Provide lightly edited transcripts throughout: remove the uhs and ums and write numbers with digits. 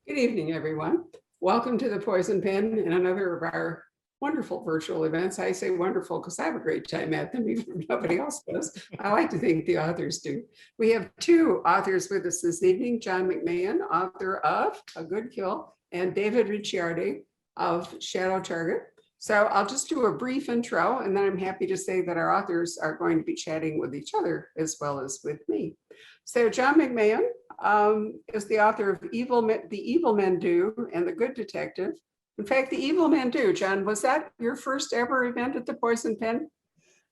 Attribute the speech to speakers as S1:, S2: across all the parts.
S1: Good evening, everyone. Welcome to the Poison Pen and another of our wonderful virtual events. I say wonderful because I have a great time at them, even if nobody else does. I like to think the authors do. We have two authors with us this evening, John McMahon, author of A Good Kill, and David Ricciardi of Shadow Target. So I'll just do a brief intro, and then I'm happy to say that our authors are going to be chatting with each other as well as with me. So John McMahon is the author of The Evil Men Do and The Good Detective. In fact, The Evil Men Do, John, was that your first ever event at the Poison Pen?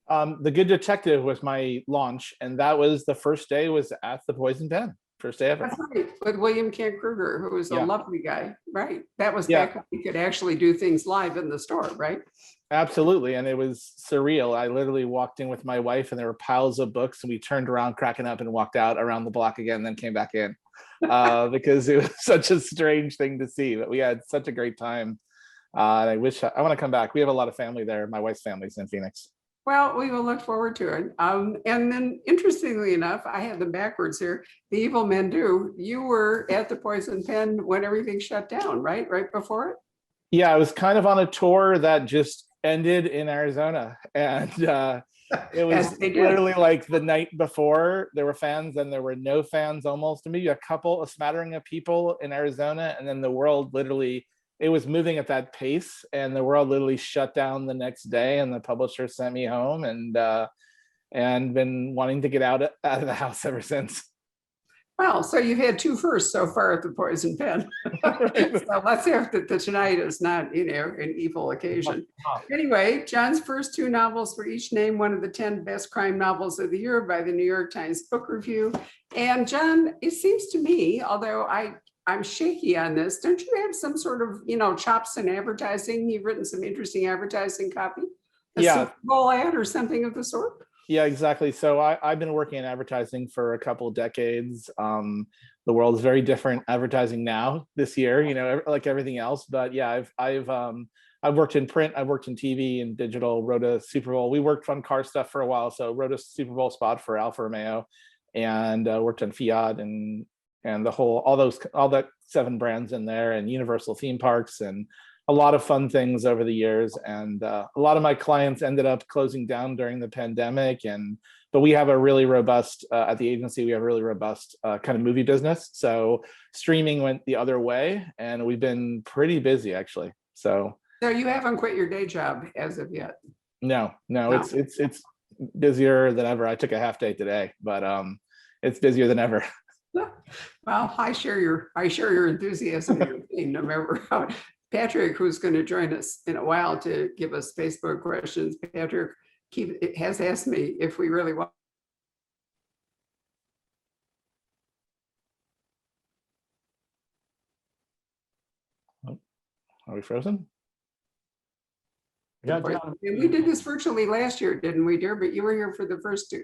S2: The Good Detective was my launch, and that was the first day was at the Poison Pen. First day ever.
S1: That's right, with William Kent Kruger, who was a lovely guy, right? That was back when we could actually do things live in the store, right?
S2: Absolutely, and it was surreal. I literally walked in with my wife, and there were piles of books, and we turned around, cracking up, and walked out around the block again, and then came back in because it was such a strange thing to see. But we had such a great time. I wish I want to come back. We have a lot of family there. My wife's family's in Phoenix.
S1: Well, we will look forward to it. And then interestingly enough, I had them backwards here. The Evil Men Do, you were at the Poison Pen when everything shut down, right? Right before it?
S2: Yeah, I was kind of on a tour that just ended in Arizona. And it was literally like the night before. There were fans and there were no fans almost. Maybe a smattering of people in Arizona. And then the world literally, it was moving at that pace, and the world literally shut down the next day, and the publisher sent me home, and been wanting to get out of the house ever since.
S1: Well, so you've had two firsts so far at the Poison Pen. So let's hope that tonight is not, an evil occasion. Anyway, John's first two novels were each named one of the 10 best crime novels of the year by the New York Times Book Review. And John, it seems to me, although I'm shaky on this, don't you have some sort of, chops in advertising? You've written some interesting advertising copy? A Super Bowl ad or something of the sort?
S2: Yeah, exactly. So I've been working in advertising for a couple of decades. The world is very different advertising now this year, like everything else. But yeah, I've worked in print, I've worked in TV and digital, wrote a Super Bowl. We worked on car stuff for a while. So wrote a Super Bowl spot for Alfa Romeo, and worked on Fiat and all that 7 brands in there, and Universal theme parks, and a lot of fun things over the years. And a lot of my clients ended up closing down during the pandemic. But we have a really robust, at the agency, we have a really robust kind of movie business. So streaming went the other way, and we've been pretty busy actually. So
S1: you haven't quit your day job as of yet?
S2: No. It's busier than ever. I took a half day today, but it's busier than ever.
S1: Well, I share your enthusiasm and your pain, no matter how. Patrick, who's going to join us in a while to give us Facebook questions, Patrick has asked me if we really want.
S2: Are we frozen?
S1: Yeah, we did this virtually last year, didn't we, dear? But you were here for the first two.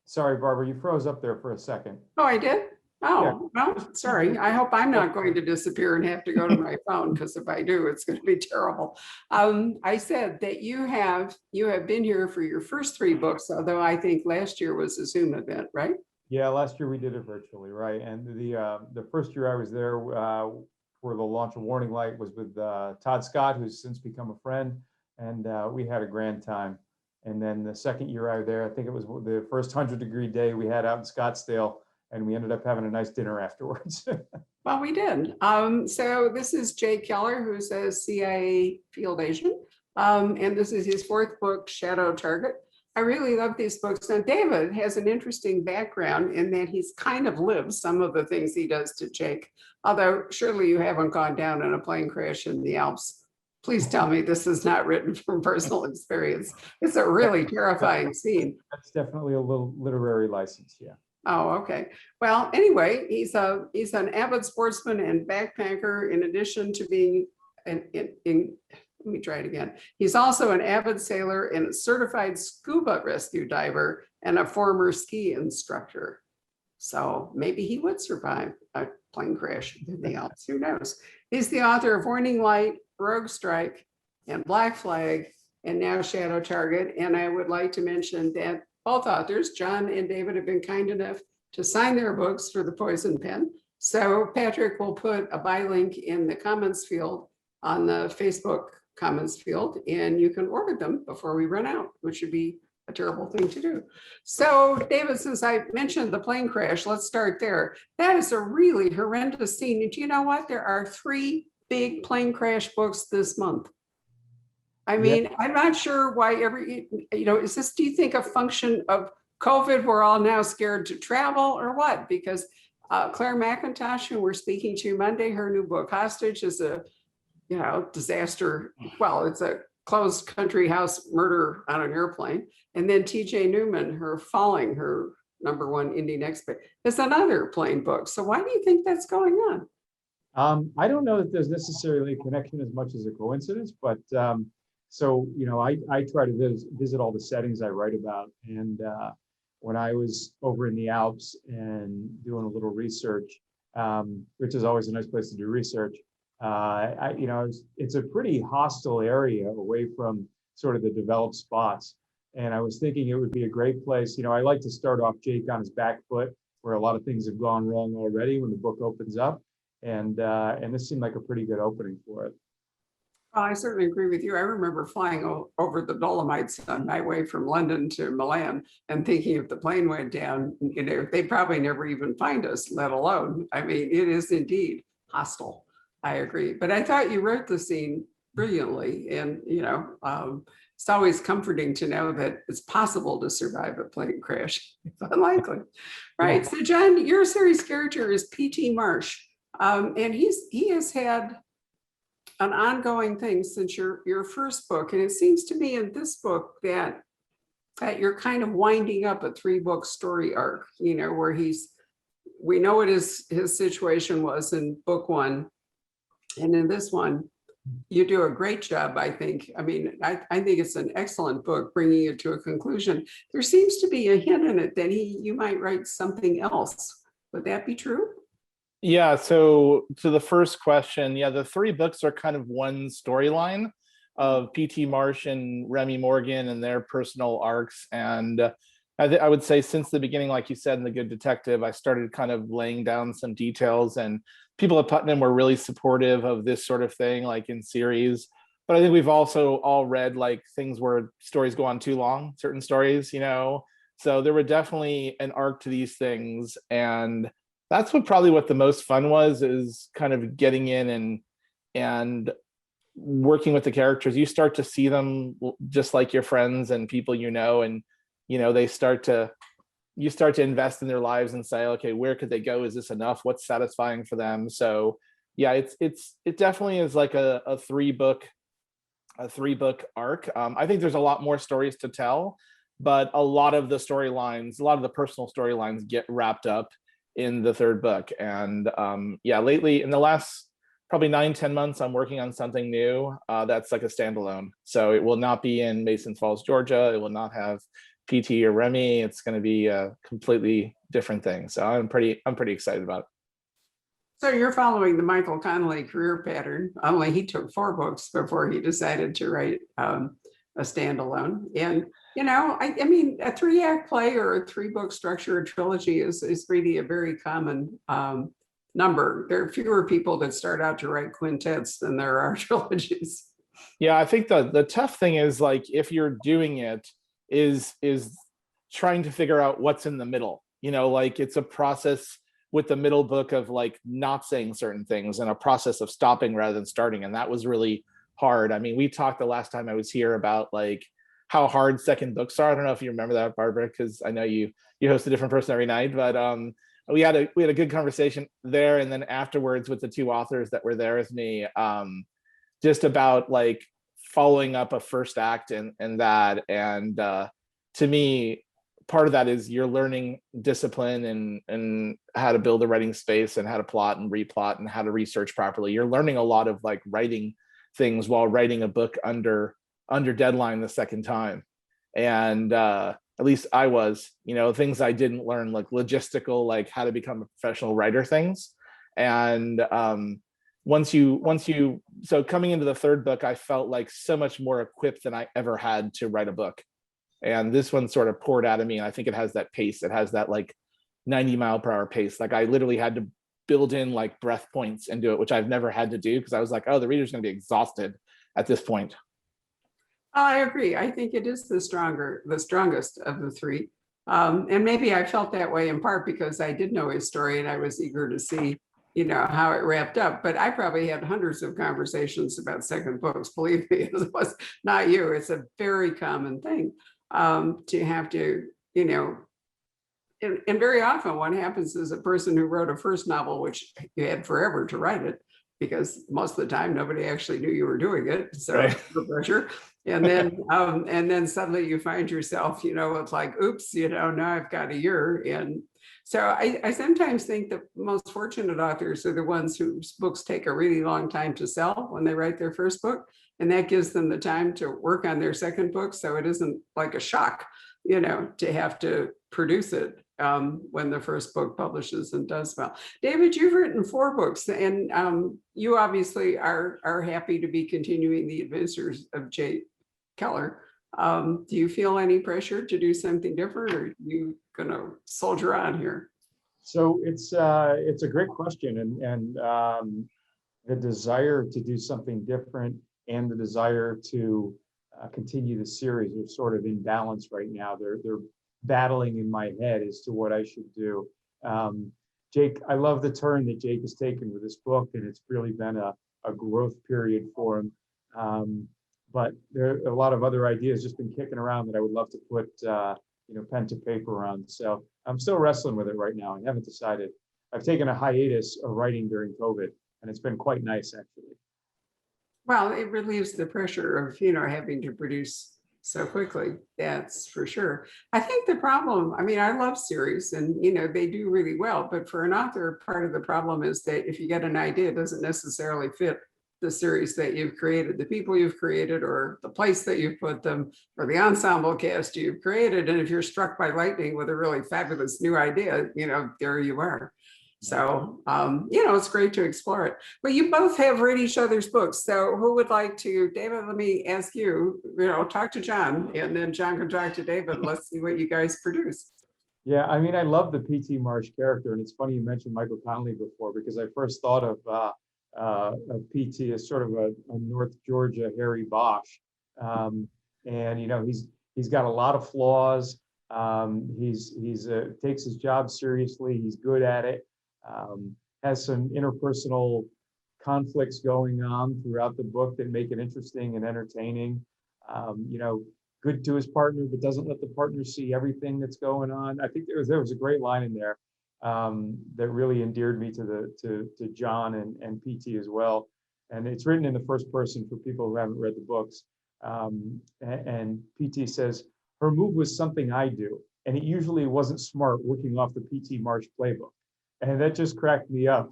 S3: Sorry, Barbara, you froze up there for a second.
S1: Oh, I did? Oh, yeah. Well, sorry. I hope I'm not going to disappear and have to go to my phone, because if I do, it's going to be terrible. I said that you have been here for your first 3 books, although I think last year was a Zoom event, right?
S3: Yeah, last year we did it virtually, right? And the first year I was there for the launch of Warning Light was with Todd Scott, who's since become a friend, and we had a grand time. And then the second year I was there, I think it was the first 100-degree day we had out in Scottsdale, and we ended up having a nice dinner afterwards.
S1: Well, we did. So this is Jay Keller, who's a CIA field agent. And this is his 4th book, Shadow Target. I really love these books. Now, David has an interesting background in that he's kind of lived some of the things he does to Jake. Although surely you haven't gone down in a plane crash in the Alps. Please tell me this is not written from personal experience. It's a really terrifying scene.
S3: That's definitely a little literary license, yeah.
S1: Oh, okay. Well, anyway, he's an avid sportsman and backpacker, in addition to being let me try it again. He's also an avid sailor and a certified scuba rescue diver and a former ski instructor. So maybe he would survive a plane crash in the Alps. Who knows? He's the author of Warning Light, Rogue Strike, and Black Flag, and now Shadow Target. And I would like to mention that both authors, John and David, have been kind enough to sign their books for the Poison Pen. So Patrick will put a buy link in the comments field on the Facebook comments field, and you can order them before we run out, which would be a terrible thing to do. So David, since I mentioned the plane crash, let's start there. That is a really horrendous scene. And do you know what? There are 3 big plane crash books this month. I mean, I'm not sure why is this, do you think, a function of COVID? We're all now scared to travel or what? Because Claire McIntosh, who we're speaking to Monday, her new book, Hostage, is a, disaster. Well, it's a closed country house murder on an airplane. And then TJ Newman, her Falling, her #1 indie next book, is another plane book. So why do you think that's going on?
S3: I don't know that there's necessarily a connection as much as a coincidence, but so, I try to visit all the settings I write about. And when I was over in the Alps and doing a little research, which is always a nice place to do research, it's a pretty hostile area away from sort of the developed spots. And I was thinking it would be a great place. I like to start off Jake on his back foot, where a lot of things have gone wrong already when the book opens up. And this seemed like a pretty good opening for it.
S1: I certainly agree with you. I remember flying over the Dolomites on my way from London to Milan and thinking if the plane went down, they'd probably never even find us, let alone. I mean, it is indeed hostile. I agree. But I thought you wrote the scene brilliantly. And, it's always comforting to know that it's possible to survive a plane crash. It's unlikely. Right.
S3: Yeah.
S1: So, John, your series character is P.T. Marsh. And he has had an ongoing thing since your first book. And it seems to me in this book that you're kind of winding up a 3-book story arc, where we know what his situation was in book 1. And in this one, you do a great job, I think. I mean, I think it's an excellent book, bringing it to a conclusion. There seems to be a hint in it that you might write something else. Would that be true?
S2: Yeah, so to the first question, the 3 books are kind of one storyline of P.T. Marsh and Remy Morgan and their personal arcs. And I would say since the beginning, like you said in The Good Detective, I started kind of laying down some details, and people at Putnam were really supportive of this sort of thing, like in series. But I think we've also all read like things where stories go on too long, certain stories, So there were definitely an arc to these things. And that's what the most fun was, is kind of getting in and working with the characters. You start to see them just like your friends and people, and you start to invest in their lives and say, okay, where could they go? Is this enough? What's satisfying for them? So yeah, it definitely is like a 3-book arc. I think there's a lot more stories to tell, but a lot of the personal storylines get wrapped up in the 3rd book. And lately in the last probably 9-10 months, I'm working on something new that's like a standalone. So it will not be in Mason Falls, Georgia. It will not have PT or Remy. It's going to be a completely different thing. So I'm pretty excited about it.
S1: So you're following the Michael Connelly career pattern, only he took 4 books before he decided to write a standalone. And, I mean, a 3-act play or a 3-book structure, a trilogy is really a very common number. There are fewer people that start out to write quintets than there are trilogies.
S2: Yeah, I think the tough thing is, like, if you're doing it, is trying to figure out what's in the middle. Like, it's a process with the middle book of like not saying certain things, and a process of stopping rather than starting. And that was really hard. I mean, we talked the last time I was here about like how hard second books are. I don't know if you remember that, Barbara, because I know you host a different person every night, but we had a good conversation there. And then afterwards with the 2 authors that were there with me, just about like following up a first act and that. And to me, part of that is you're learning discipline and how to build a writing space and how to plot and replot and how to research properly. You're learning a lot of like writing things while writing a book under deadline the second time. And at least I was, things I didn't learn, like logistical, like how to become a professional writer things. And so coming into the 3rd book, I felt like so much more equipped than I ever had to write a book. And this one sort of poured out of me. And I think it has that pace. It has that like 90-mile-per-hour pace. Like I literally had to build in like breath points into it, which I've never had to do because I was like, oh, the reader's going to be exhausted at this point.
S1: I agree. I think it is the strongest of the three. And maybe I felt that way in part because I did know his story and I was eager to see, how it wrapped up. But I probably had hundreds of conversations about second books. Believe me, it was not you. It's a very common thing to have to, and very often what happens is a person who wrote a first novel, which you had forever to write it, because most of the time nobody actually knew you were doing it. So
S2: Right.
S1: the pressure. And then suddenly you find yourself, it's like, oops, now I've got a year. And so I sometimes think the most fortunate authors are the ones whose books take a really long time to sell when they write their first book. And that gives them the time to work on their second book. So it isn't like a shock, to have to produce it when the first book publishes and does well. David, you've written 4 books, and you obviously are happy to be continuing the adventures of Jay Keller. Do you feel any pressure to do something different, or are you going to soldier on here?
S3: So it's a great question, and the desire to do something different and the desire to continue the series are sort of in balance right now. They're battling in my head as to what I should do. Jake, I love the turn that Jake has taken with this book, and it's really been a growth period for him. But there are a lot of other ideas just been kicking around that I would love to put pen to paper on. So I'm still wrestling with it right now. I haven't decided. I've taken a hiatus of writing during COVID, and it's been quite nice, actually.
S1: Well, it relieves the pressure of, having to produce so quickly. That's for sure. I think the problem, I love series and, they do really well, but for an author, part of the problem is that if you get an idea, it doesn't necessarily fit the series that you've created, the people you've created, or the place that you've put them, or the ensemble cast you've created. And if you're struck by lightning with a really fabulous new idea, there you are. So, it's great to explore it. But you both have read each other's books. So who would like to, David, let me ask you, talk to John, and then John can talk to David. Let's see what you guys produce.
S3: Yeah, I love the P.T. Marsh character. And it's funny you mentioned Michael Connelly before, because I first thought of P.T. as sort of a North Georgia Harry Bosch. And, he's got a lot of flaws. He's takes his job seriously. He's good at it. Has some interpersonal conflicts going on throughout the book that make it interesting and entertaining. Good to his partner, but doesn't let the partner see everything that's going on. I think there was a great line in there that really endeared me to John and PT as well. And it's written in the first person for people who haven't read the books. And PT says, her move was something I do, and it usually wasn't smart working off the P.T. Marsh playbook. And that just cracked me up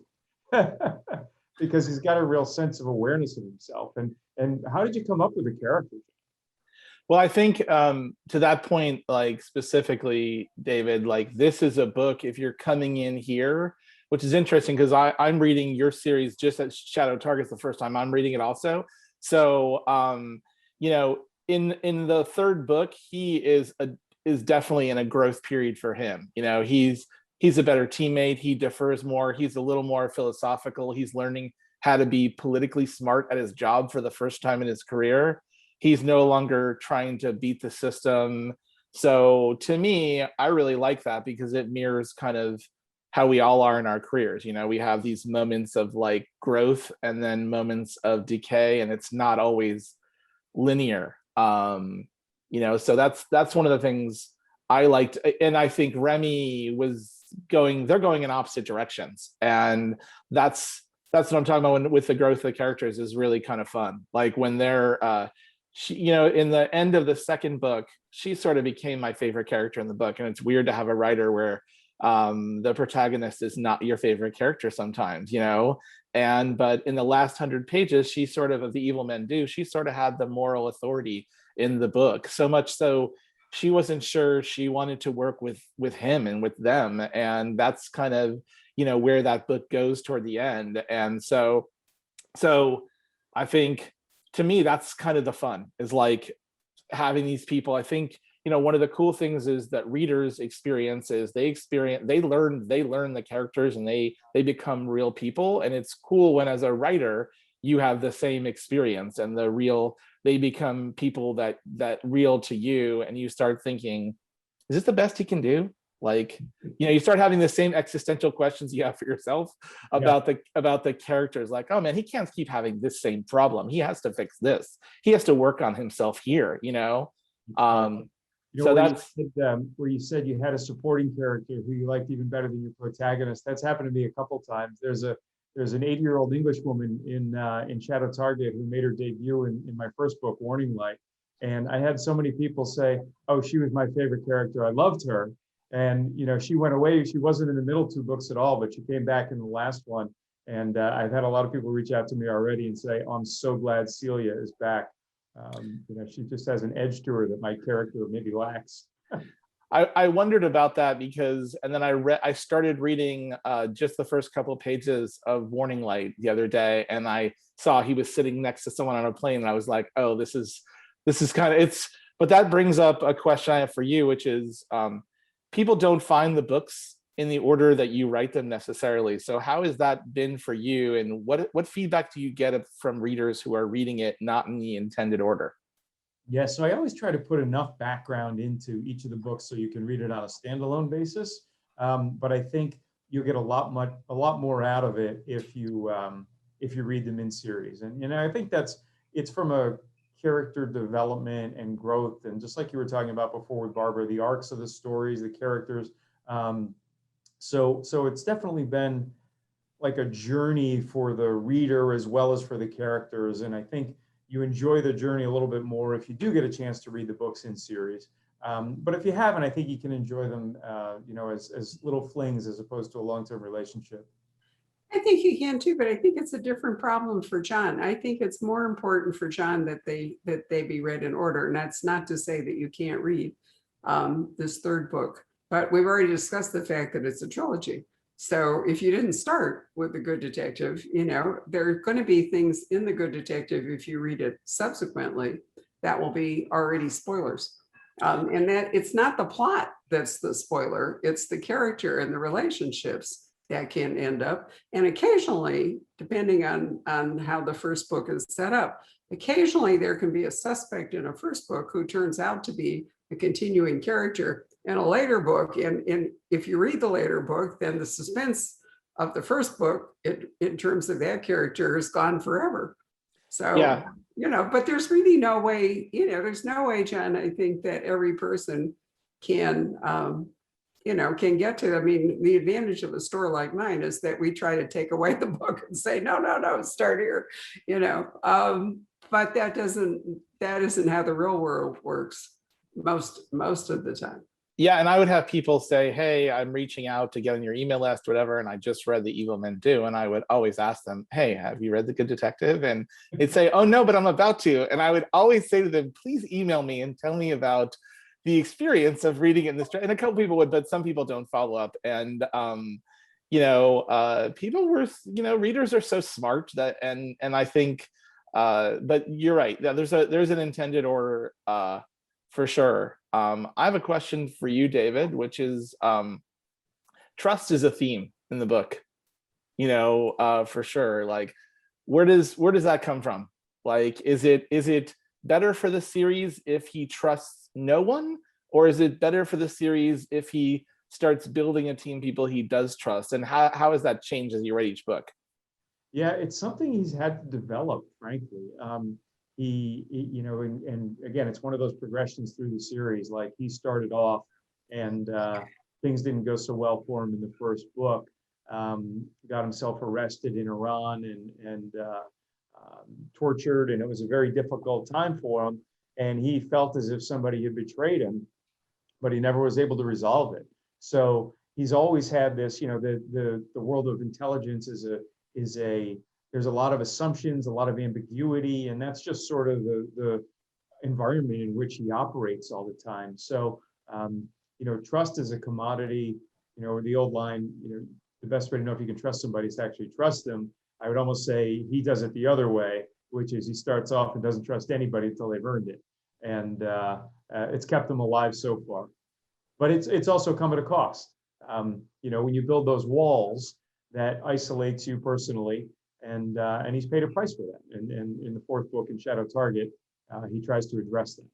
S3: because he's got a real sense of awareness of himself. And how did you come up with the character?
S2: Well, I think to that point, like specifically, David, like this is a book, if you're coming in here, which is interesting because I'm reading your series just as Shadow Target's the first time I'm reading it also. So, in the third book, he is definitely in a growth period for him. He's a better teammate. He differs more. He's a little more philosophical. He's learning how to be politically smart at his job for the first time in his career. He's no longer trying to beat the system. So to me, I really like that because it mirrors kind of how we all are in our careers. We have these moments of like growth and then moments of decay, and it's not always linear. So that's one of the things I liked. And I think Remy they're going in opposite directions. And that's what I'm talking about with the growth of the characters is really kind of fun. Like when they're, in the end of the second book, she sort of became my favorite character in the book. And it's weird to have a writer where the protagonist is not your favorite character sometimes, but in the last 100 pages, she sort of the evil men do, she sort of had the moral authority in the book, so much so she wasn't sure she wanted to work with him and with them. And that's kind of, where that book goes toward the end. And so I think to me, that's kind of the fun is like having these people. I think one of the cool things is that readers they learn the characters, and they become real people. And it's cool when, as a writer, you have the same experience, and they become people that real to you, and you start thinking, is this the best he can do? Like, you start having the same existential questions you have for yourself about the characters. Like, oh man, he can't keep having this same problem. He has to fix this. He has to work on himself here, so that's
S3: where you said you had a supporting character who you liked even better than your protagonist. That's happened to me a couple times. There's an 80-year-old English woman in Shadow Target who made her debut in my first book, Warning Light. And I had so many people say, oh, she was my favorite character. I loved her. And, she went away. She wasn't in the middle two books at all, but she came back in the last one. And I've had a lot of people reach out to me already and say, oh, I'm so glad Celia is back. She just has an edge to her that my character maybe lacks.
S2: I wondered about that because, and then I started reading just the first couple of pages of Warning Light the other day, and I saw he was sitting next to someone on a plane, and I was like, oh, this is kind of, but that brings up a question I have for you, which is, people don't find the books in the order that you write them necessarily. So how has that been for you, and what feedback do you get from readers who are reading it not in the intended order?
S3: Yeah, so I always try to put enough background into each of the books so you can read it on a standalone basis. But I think you'll get a lot more out of it if you read them in series. And I think it's from a character development and growth, and just like you were talking about before with Barbara, the arcs of the stories, the characters. So it's definitely been like a journey for the reader as well as for the characters. And I think you enjoy the journey a little bit more if you do get a chance to read the books in series. But if you haven't, I think you can enjoy them, as little flings as opposed to a long-term relationship.
S1: I think you can too, but I think it's a different problem for John. I think it's more important for John that they be read in order. And that's not to say that you can't read this third book, but we've already discussed the fact that it's a trilogy. So if you didn't start with The Good Detective, there are going to be things in The Good Detective, if you read it subsequently, that will be already spoilers. And that it's not the plot that's the spoiler, it's the character and the relationships that can end up. And occasionally, depending on how the first book is set up, occasionally there can be a suspect in a first book who turns out to be a continuing character in a later book. And if you read the later book, then the suspense of the first book in terms of that character is gone forever. So,
S2: yeah.
S1: But there's really no way, there's no way, John, I think that every person can get to. I mean, the advantage of a store like mine is that we try to take away the book and say, no, start here, but that isn't how the real world works most of the time.
S2: Yeah, and I would have people say, hey, I'm reaching out to get on your email list, whatever, and I just read The Evil Men Do. And I would always ask them, hey, have you read The Good Detective? And they'd say, oh, no, but I'm about to. And I would always say to them, please email me and tell me about the experience of reading it in this. And a couple people would, but some people don't follow up. And, people were, readers are so smart that, and I think, but you're right. There's an intended order for sure. I have a question for you, David, which is trust is a theme in the book, for sure. Like, where does that come from? Like, is it better for the series if he trusts no one, or is it better for the series if he starts building a team of people he does trust? And how has that changed as you read each book?
S3: Yeah, it's something he's had to develop, frankly. And again, it's one of those progressions through the series. Like, he started off and things didn't go so well for him in the first book. Got himself arrested in Iran and tortured, and it was a very difficult time for him. And he felt as if somebody had betrayed him, but he never was able to resolve it. So he's always had this, the world of intelligence there's a lot of assumptions, a lot of ambiguity, and that's just sort of the environment in which he operates all the time. So, trust is a commodity, the old line, the best way to know if you can trust somebody is to actually trust them. I would almost say he does it the other way, which is he starts off and doesn't trust anybody until they've earned it. and it's kept him alive so far. But it's also come at a cost. When you build those walls, that isolates you personally, and he's paid a price for that. And in the fourth book, in Shadow Target, he tries to address that.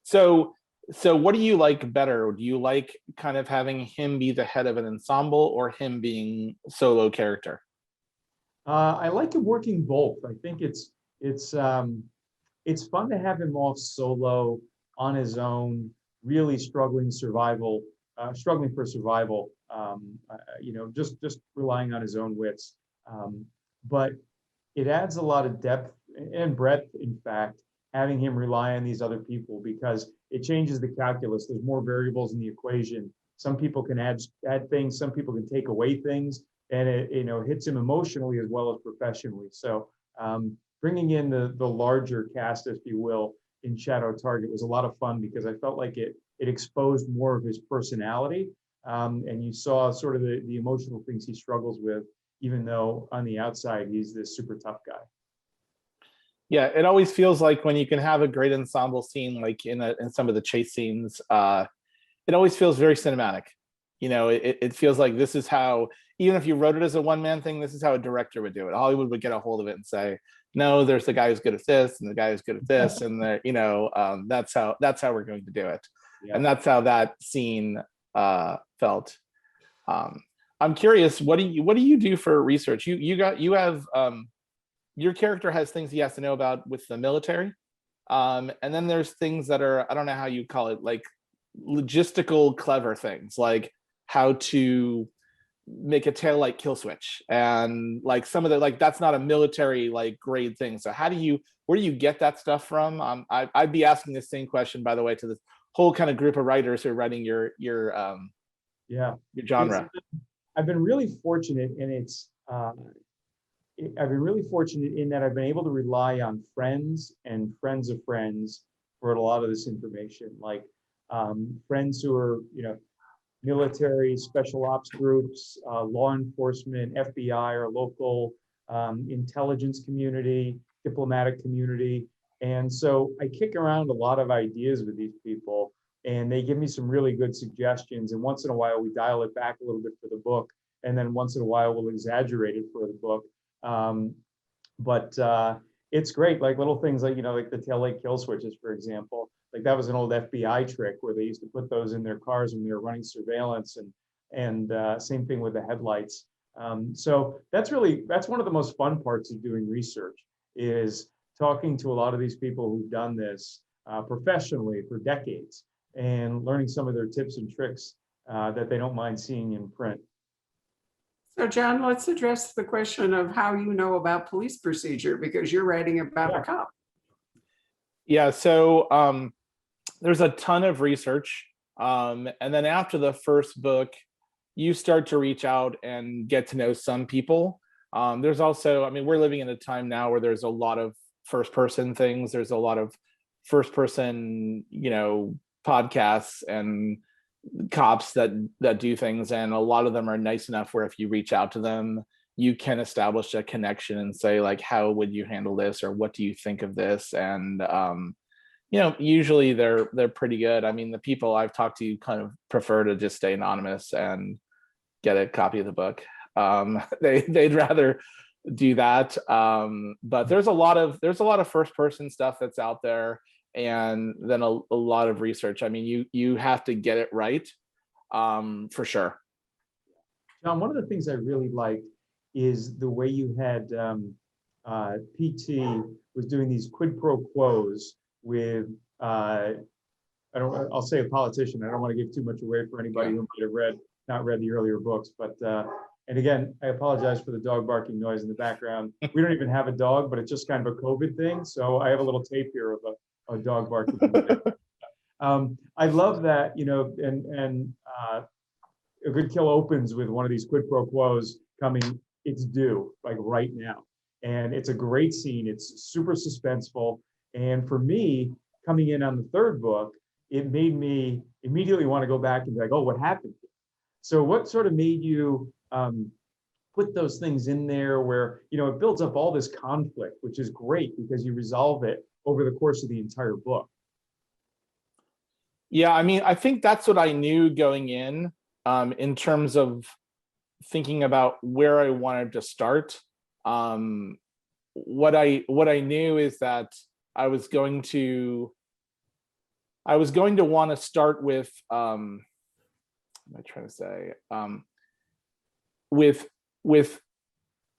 S2: So what do you like better? Do you like kind of having him be the head of an ensemble, or him being solo character?
S3: I like him working both. I think it's fun to have him off solo on his own, really struggling for survival. Just relying on his own wits. But it adds a lot of depth and breadth, in fact, having him rely on these other people, because it changes the calculus. There's more variables in the equation. Some people can add things, some people can take away things, and it hits him emotionally as well as professionally. So bringing in the larger cast, if you will, in Shadow Target was a lot of fun, because I felt like it exposed more of his personality, and you saw sort of the emotional things he struggles with, even though on the outside he's this super tough guy.
S2: Yeah, it always feels like when you can have a great ensemble scene, like in some of the chase scenes, it always feels very cinematic. It feels like this is how, even if you wrote it as a one-man thing, this is how a director would do it. Hollywood would get a hold of it and say, no, there's the guy who's good at this and the guy who's good at this, and that's how we're going to do it. Yeah. And that's how that scene felt. I'm curious, what do you do for research? You have your character has things he has to know about with the military, and then there's things that are, I don't know how you call it, like logistical clever things, like how to make a taillight kill switch, and like some of the, like, that's not a military like grade thing. So where do you get that stuff from? I'd be asking the same question, by the way, to this whole kind of group of writers who are writing your genre.
S3: I've been really fortunate, and I've been really fortunate in that I've been able to rely on friends and friends of friends for a lot of this information, like friends who are, military, special ops groups, law enforcement, FBI, or local intelligence community, diplomatic community. And so I kick around a lot of ideas with these people, and they give me some really good suggestions. And once in a while, we dial it back a little bit for the book. And then once in a while, we'll exaggerate it for the book. But it's great, like little things like, like the taillight kill switches, for example. Like that was an old FBI trick where they used to put those in their cars when they were running surveillance, and same thing with the headlights. So that's one of the most fun parts of doing research, is talking to a lot of these people who've done this professionally for decades, and learning some of their tips and tricks that they don't mind seeing in print.
S1: So John, let's address the question of how you know about police procedure, because you're writing about a cop.
S2: Yeah, so there's a ton of research. And then after the first book, you start to reach out and get to know some people. There's also, we're living in a time now where there's a lot of first person things. There's a lot of first person, podcasts and cops that do things, and a lot of them are nice enough where if you reach out to them, you can establish a connection and say, like, how would you handle this, or what do you think of this? And usually they're pretty good. The people I've talked to kind of prefer to just stay anonymous and get a copy of the book. They'd rather do that. But there's a lot of first person stuff that's out there, and then a lot of research. You have to get it right, for sure.
S3: John, one of the things I really like is the way you had PT was doing these quid pro quos with I'll say a politician. I don't want to give too much away for anybody who might have not read the earlier books, but and again, I apologize for the dog barking noise in the background. We don't even have a dog, but it's just kind of a COVID thing. So I have a little tape here of a dog barking. I love that, and A Good Kill opens with one of these quid pro quos coming, it's due, like right now. And it's a great scene. It's super suspenseful. And for me, coming in on the third book, it made me immediately want to go back and be like, oh, what happened? So what sort of made you put those things in there where, it builds up all this conflict, which is great because you resolve it over the course of the entire book?
S2: Yeah, I mean, I think that's what I knew going in terms of thinking about where I wanted to start. Um, what I knew is that I was going to want to start with what am I trying to say? With with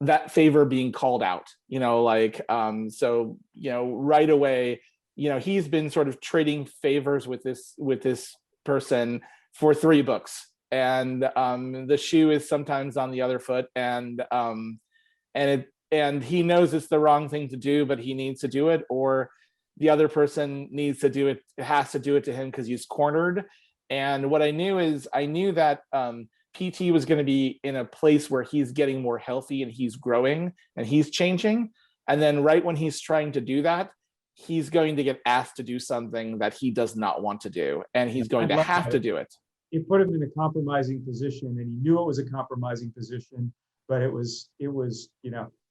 S2: that favor being called out, like so right away, he's been sort of trading favors with this person for 3 books, and the shoe is sometimes on the other foot, and he knows it's the wrong thing to do, but he needs to do it, or the other person needs to do it, has to do it to him because he's cornered. And what I knew is I knew that PT was going to be in a place where he's getting more healthy and he's growing and he's changing. And then right when he's trying to do that, he's going to get asked to do something that he does not want to do, and he's going to have to do it.
S3: He put him in a compromising position, and he knew it was a compromising position, but it was, there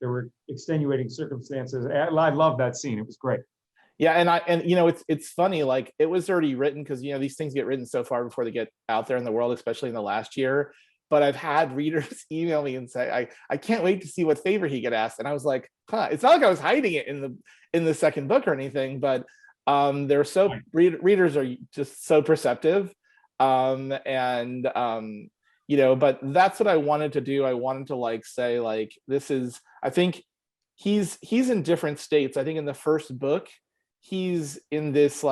S3: were extenuating circumstances. I love that scene. It was great.
S2: Yeah, and it's funny, like it was already written, because these things get written so far before they get out there in the world, especially in the last year. But I've had readers email me and say, I can't wait to see what favor he get asked. And I was like, it's not like I was hiding it in the second book or anything, but they're so readers are just so perceptive. But that's what I wanted to do. I wanted to say this is, I think he's in different states. I think in the first book, he's in this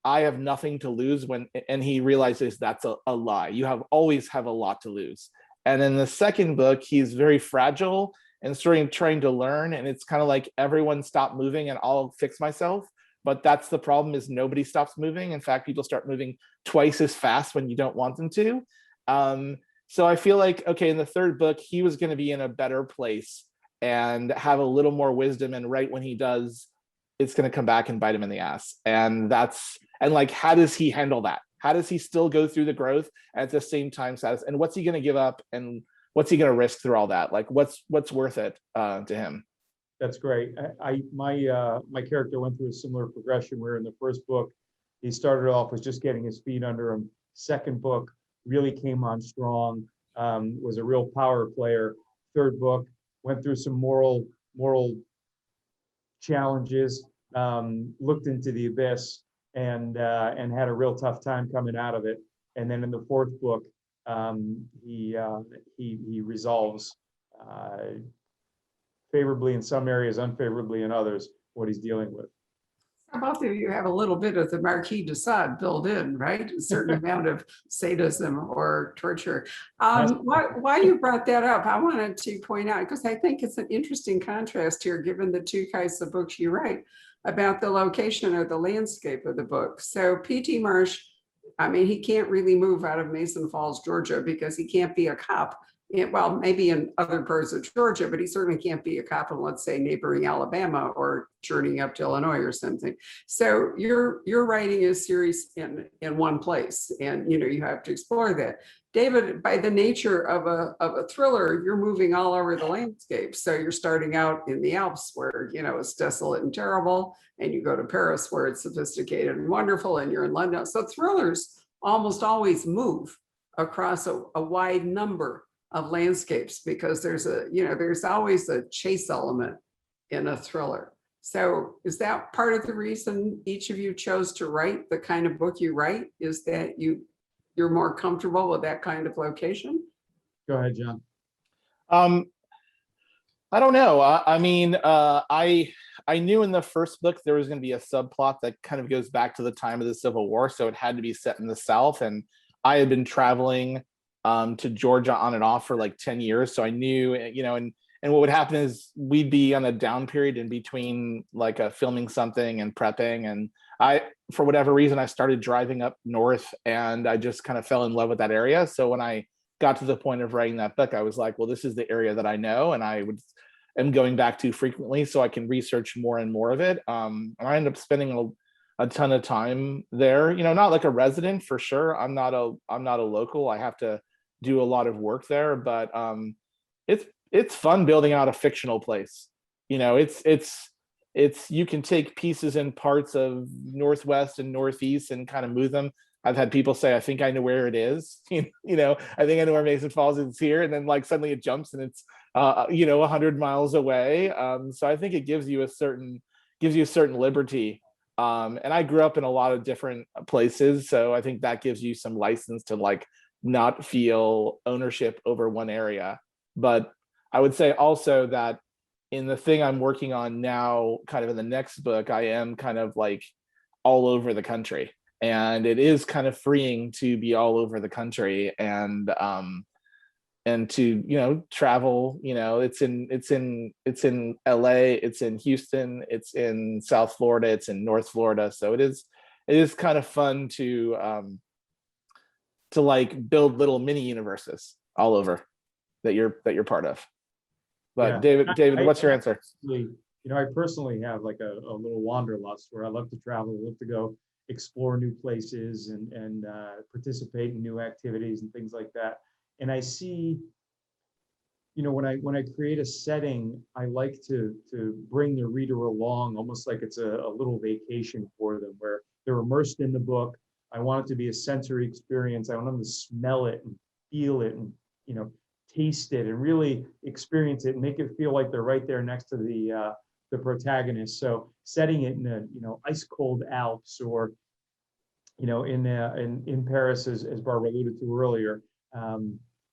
S2: I have nothing to lose, and he realizes that's a lie. You always have a lot to lose. And in the second book, he's very fragile and trying to learn, and it's kind of like, everyone stop moving and I'll fix myself. But that's the problem, is nobody stops moving. In fact, people start moving twice as fast when you don't want them to. So I feel like, okay, in the third book, he was going to be in a better place and have a little more wisdom, and right when he does, it's going to come back and bite him in the ass. And how does he handle that? How does he still go through the growth at the same time and what's he going to give up, and what's he going to risk through all that? What's worth it to him?
S3: That's great. My character went through a similar progression, where in the first book, he started off with just getting his feet under him. Second book really came on strong, was a real power player. Third book went through some moral challenges, looked into the abyss, and had a real tough time coming out of it. And then in the fourth book, he resolves favorably in some areas, unfavorably in others, what he's dealing with.
S1: Both of you have a little bit of the Marquis de Sade built in, right? A certain amount of sadism or torture. Why you brought that up, I wanted to point out, because I think it's an interesting contrast here, given the 2 kinds of books you write about the location or the landscape of the book. So P.T. Marsh, I mean, he can't really move out of Mason Falls, Georgia, because he can't be a cop. Well, maybe in other parts of Georgia, but he certainly can't be a cop in, let's say, neighboring Alabama or journeying up to Illinois or something. So you're writing a series in one place, and you have to explore that. David, by the nature of a thriller, you're moving all over the landscape. So you're starting out in the Alps, where it's desolate and terrible, and you go to Paris, where it's sophisticated and wonderful, and you're in London. So thrillers almost always move across a wide number of landscapes, because there's always a chase element in a thriller. So is that part of the reason each of you chose to write the kind of book you write, is that you're more comfortable with that kind of location?
S3: Go ahead, John.
S2: I don't know. I knew in the first book there was going to be a subplot that kind of goes back to the time of the Civil War, so it had to be set in the South, and I had been traveling to Georgia on and off for 10 years. So I knew, and what would happen is we'd be on a down period in between filming something and prepping. And for whatever reason, I started driving up north, and I just kind of fell in love with that area. So when I got to the point of writing that book, I was like, well, this is the area that I know, and am going back to frequently, so I can research more and more of it. And I ended up spending a ton of time there, not like a resident for sure. I'm not a local. I have to do a lot of work there, but it's fun building out a fictional place. It's you can take pieces and parts of Northwest and Northeast and kind of move them. I've had people say, I think I know where it is. You know, I think I know where Mason Falls is here. And then like suddenly it jumps and it's, 100 miles away. So I think it gives you a certain liberty. And I grew up in a lot of different places. So I think that gives you some license to like not feel ownership over one area. But I would say also that in the thing I'm working on now, kind of in the next book, I am kind of like all over the country. And it is kind of freeing to be all over the country and to travel. It's in LA, it's in Houston, it's in South Florida, it's in North Florida. So it is kind of fun to like build little mini universes all over that you're part of. But
S3: Yeah.
S2: David, what's your answer?
S3: I personally have like a little wanderlust where I love to travel, I love to go explore new places and participate in new activities and things like that. And I see, when I create a setting, I like to bring the reader along, almost like it's a little vacation for them, where they're immersed in the book. I want it to be a sensory experience. I want them to smell it and feel it and taste it and really experience it and make it feel like they're right there next to the protagonist. So setting it in the ice cold Alps or in Paris, as Barbara alluded to earlier,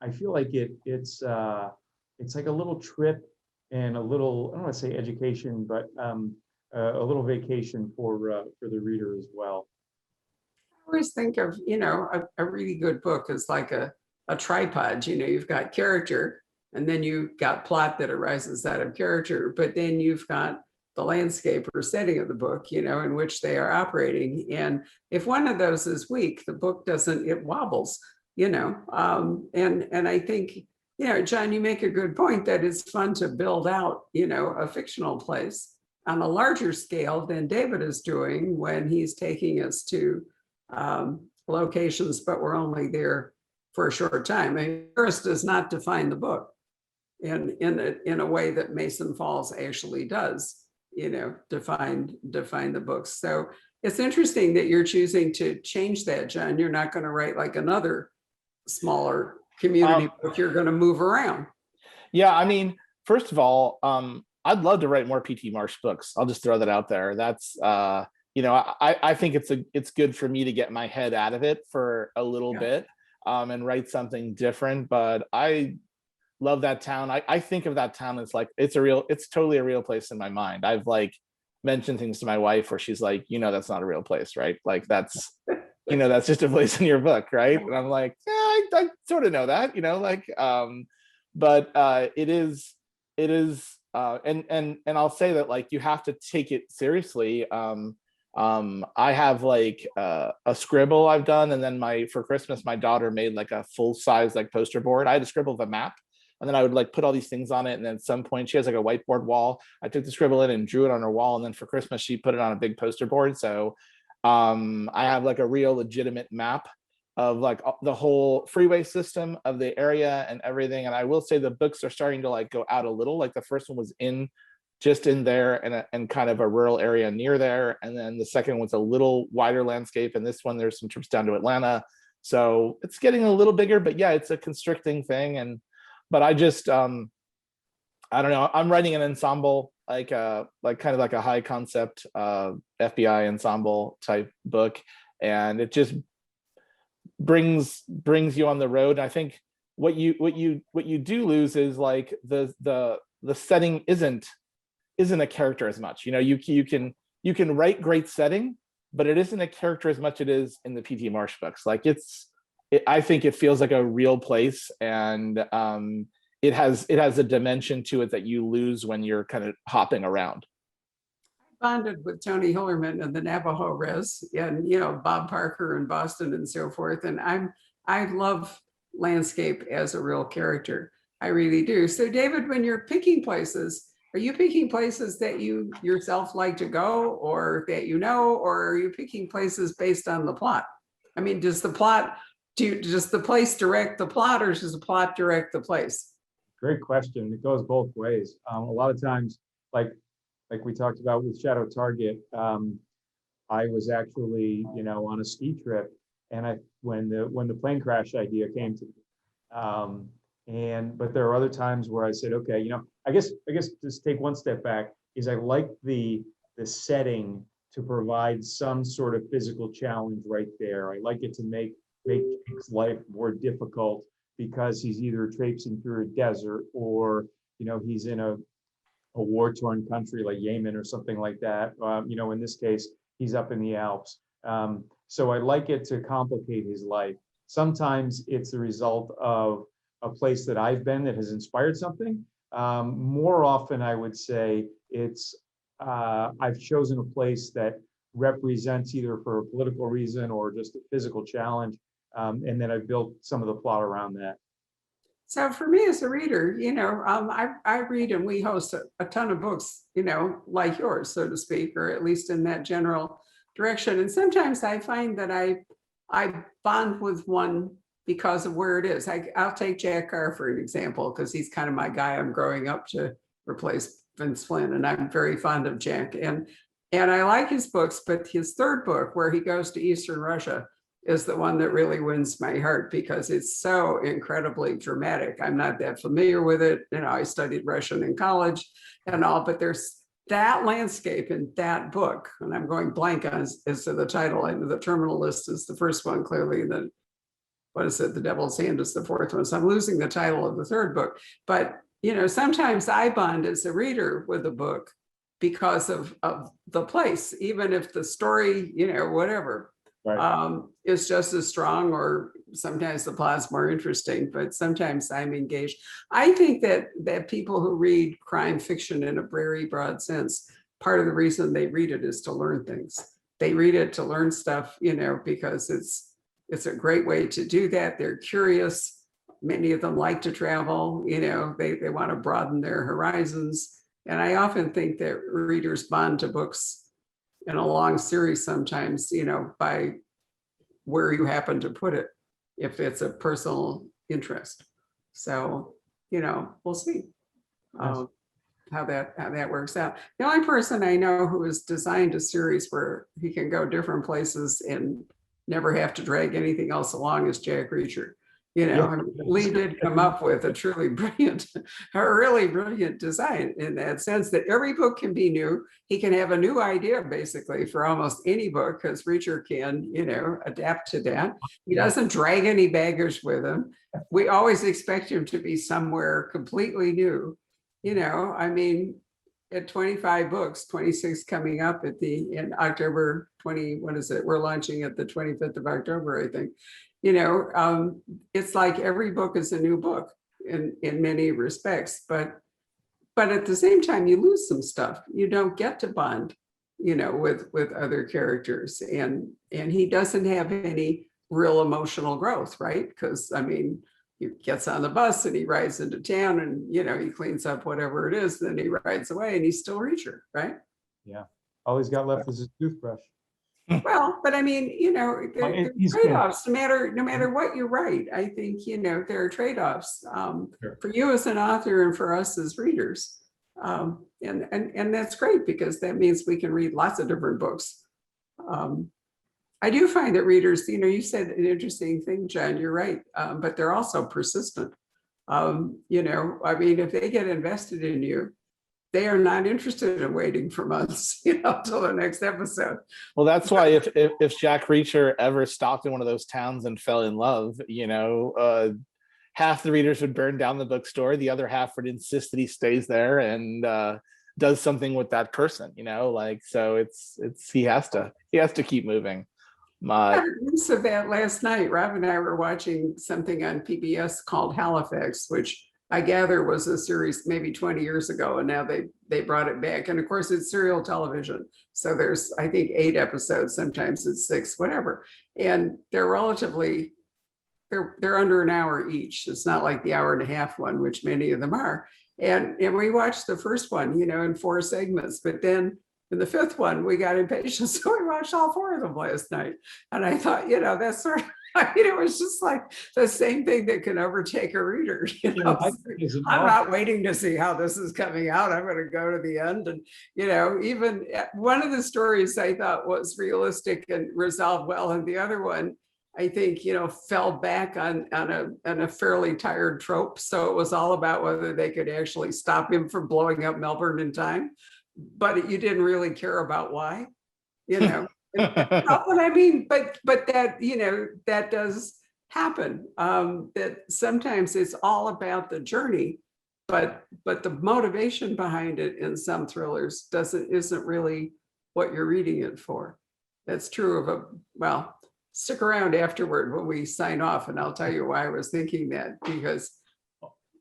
S3: I feel like it's like a little trip and a little, I don't want to say education, but a little vacation for the reader as well.
S1: I always think of, a really good book is like a tripod. You've got character, and then you've got plot that arises out of character, but then you've got the landscape or setting of the book, in which they are operating. And if one of those is weak, the book it wobbles, and I think, John, you make a good point that it's fun to build out, a fictional place on a larger scale than David is doing when he's taking us to locations, but we're only there for a short time. I mean, Paris does not define the book in a way that Mason Falls actually does, define the books. So it's interesting that you're choosing to change that, John. You're not going to write like another smaller community book. You're going to move around.
S2: Yeah, I mean, first of all, I'd love to write more P.T. Marsh books. I'll just throw that out there. That's I think it's good for me to get my head out of it for a little bit and write something different. But I love that town. I think of that town as like it's totally a real place in my mind. I've like mentioned things to my wife where she's like, that's not a real place, right? Like that's that's just a place in your book, right? And I'm like, yeah, I sort of know that, but it is and I'll say that like you have to take it seriously. I have like a scribble I've done, and then for Christmas my daughter made like a full-size like poster board. I had a scribble of a map, and then I would like put all these things on it, and then at some point she has like a whiteboard wall. I took the scribble in and drew it on her wall, and then for Christmas she put it on a big poster board. So I have like a real legitimate map of like the whole freeway system of the area and everything. And I will say the books are starting to like go out a little. Like the first one was just in there and kind of a rural area near there, and then the second one's a little wider landscape, and this one there's some trips down to Atlanta. So it's getting a little bigger, but yeah, it's a constricting thing. But I just I don't know, I'm writing an ensemble, like kind of like a high concept FBI ensemble type book, and it just brings you on the road. I think what you do lose is like the setting isn't a character as much. You can write great setting, but it isn't a character as much it is in the P.T. Marsh books. Like I think it feels like a real place, and it has a dimension to it that you lose when you're kind of hopping around.
S1: I bonded with Tony Hillerman and the Navajo Res, and Bob Parker in Boston and so forth. And I love landscape as a real character. I really do. So David, when you're picking places, are you picking places that you yourself like to go, or that or are you picking places based on the plot? I mean, does the place direct the plot, or does the plot direct the place?
S3: Great question. It goes both ways. A lot of times, like we talked about with Shadow Target, I was actually, on a ski trip and when the plane crash idea came to me. But there are other times where I said, okay, I guess just take one step back, is I like the setting to provide some sort of physical challenge right there. I like it to make Jake's life more difficult because he's either traipsing through a desert, or he's in a war-torn country like Yemen or something like that. In this case, he's up in the Alps. So I like it to complicate his life. Sometimes it's the result of a place that I've been that has inspired something. More often, I would say it's I've chosen a place that represents, either for a political reason or just a physical challenge, and then I've built some of the plot around that.
S1: So for me as a reader, I read, and we host a ton of books, like yours, so to speak, or at least in that general direction. And sometimes I find that I bond with one because of where it is. I'll take Jack Carr for an example, because he's kind of my guy. I'm growing up to replace Vince Flynn, and I'm very fond of Jack. And I like his books, but his third book, where he goes to Eastern Russia, is the one that really wins my heart, because it's so incredibly dramatic. I'm not that familiar with it. I studied Russian in college and all, but there's that landscape in that book, and I'm going blank on as to the title. I know The Terminal List is the first one, clearly. The The Devil's Hand is the fourth one. So I'm losing the title of the third book. But sometimes I bond as a reader with a book because of the place, even if the story, whatever,
S3: Right.
S1: is just as strong, or sometimes the plot's more interesting, but sometimes I'm engaged. I think that people who read crime fiction in a very broad sense, part of the reason they read it is to learn things. They read it to learn stuff, because it's a great way to do that. They're curious. Many of them like to travel, they want to broaden their horizons. And I often think that readers bond to books in a long series sometimes, by where you happen to put it, if it's a personal interest. So, we'll see how that works out. The only person I know who has designed a series where he can go different places and never have to drag anything else along is Jack Reacher. Lee did come up with a really brilliant design, in that sense that every book can be new. He can have a new idea basically for almost any book, because Reacher can, adapt to that. He doesn't drag any baggage with him. We always expect him to be somewhere completely new. At 25 books, 26 coming up in October 20, what is it? We're launching at the 25th of October, I think. It's like every book is a new book in many respects, but at the same time, you lose some stuff. You don't get to bond, with other characters, and he doesn't have any real emotional growth, right? Because he gets on the bus and he rides into town, and he cleans up whatever it is, then he rides away, and he's still Reacher, right?
S3: Yeah, all he's got left is his toothbrush.
S1: Well, but there
S3: He's
S1: trade-offs, no matter what you write. I think, there are trade-offs
S3: Sure.
S1: for you as an author and for us as readers. And that's great, because that means we can read lots of different books. I do find that readers, you said an interesting thing, John, you're right, but they're also persistent. If they get invested in you, they are not interested in waiting for months, till the next episode.
S2: Well, that's why if Jack Reacher ever stopped in one of those towns and fell in love, half the readers would burn down the bookstore, the other half would insist that he stays there and does something with that person. So it's he has to keep moving.
S1: I had a glimpse of that last night. Rob and I were watching something on PBS called Halifax, which I gather was a series maybe 20 years ago, and now they brought it back. And of course, it's serial television. So there's, I think, 8 episodes, sometimes it's 6, whatever. And they're relatively, they're under an hour each. It's not like the hour and a half one, which many of them are. And we watched the first one, in 4 segments, but then in the 5th one, we got impatient. So we watched all 4 of them last night. And I thought, that's sort of, it was just like the same thing that can overtake a reader. I'm not waiting to see how this is coming out. I'm going to go to the end. And, even one of the stories I thought was realistic and resolved well. And the other one, I think, fell back on a fairly tired trope. So it was all about whether they could actually stop him from blowing up Melbourne in time, but you didn't really care about why, you know. But I mean, but that, that does happen. That sometimes it's all about the journey, but the motivation behind it in some thrillers isn't really what you're reading it for. That's true of well, stick around afterward when we sign off, and I'll tell you why I was thinking that, because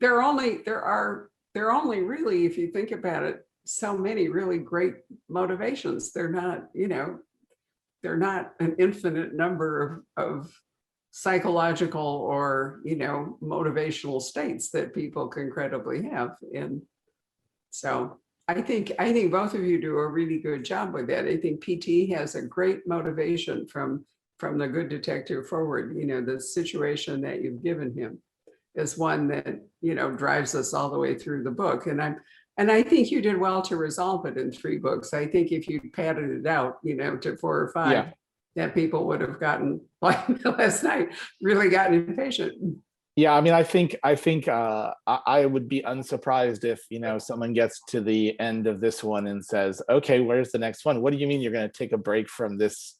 S1: there are really, if you think about it, so many really great motivations. They're not, they're not an infinite number of psychological or, motivational states that people can credibly have. And so I think both of you do a really good job with that. I think PT has a great motivation from the Good Detective forward. The situation that you've given him is one that, drives us all the way through the book. And I think you did well to resolve it in 3 books. I think if you padded it out, to 4 or 5,
S2: Yeah.
S1: that people would have gotten, like last night, really gotten impatient.
S2: Yeah, I mean, I think I would be unsurprised if, someone gets to the end of this one and says, okay, where's the next one? What do you mean you're going to take a break from this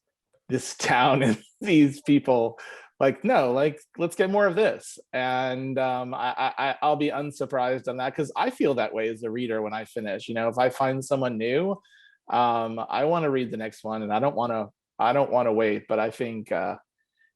S2: town and these people? Like, no, like, let's get more of this. And I'll be unsurprised on that, because I feel that way as a reader when I finish. If I find someone new, I want to read the next one, and I don't want to wait. But I think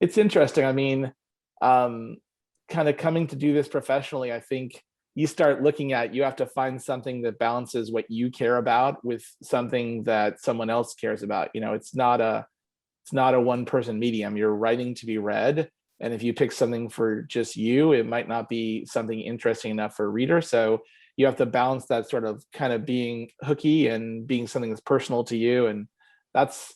S2: it's interesting. I mean, kind of coming to do this professionally, I think you start looking at, you have to find something that balances what you care about with something that someone else cares about. It's not a one-person medium. You're writing to be read, and if you pick something for just you, it might not be something interesting enough for a reader. So you have to balance that sort of kind of being hooky and being something that's personal to you. And that's,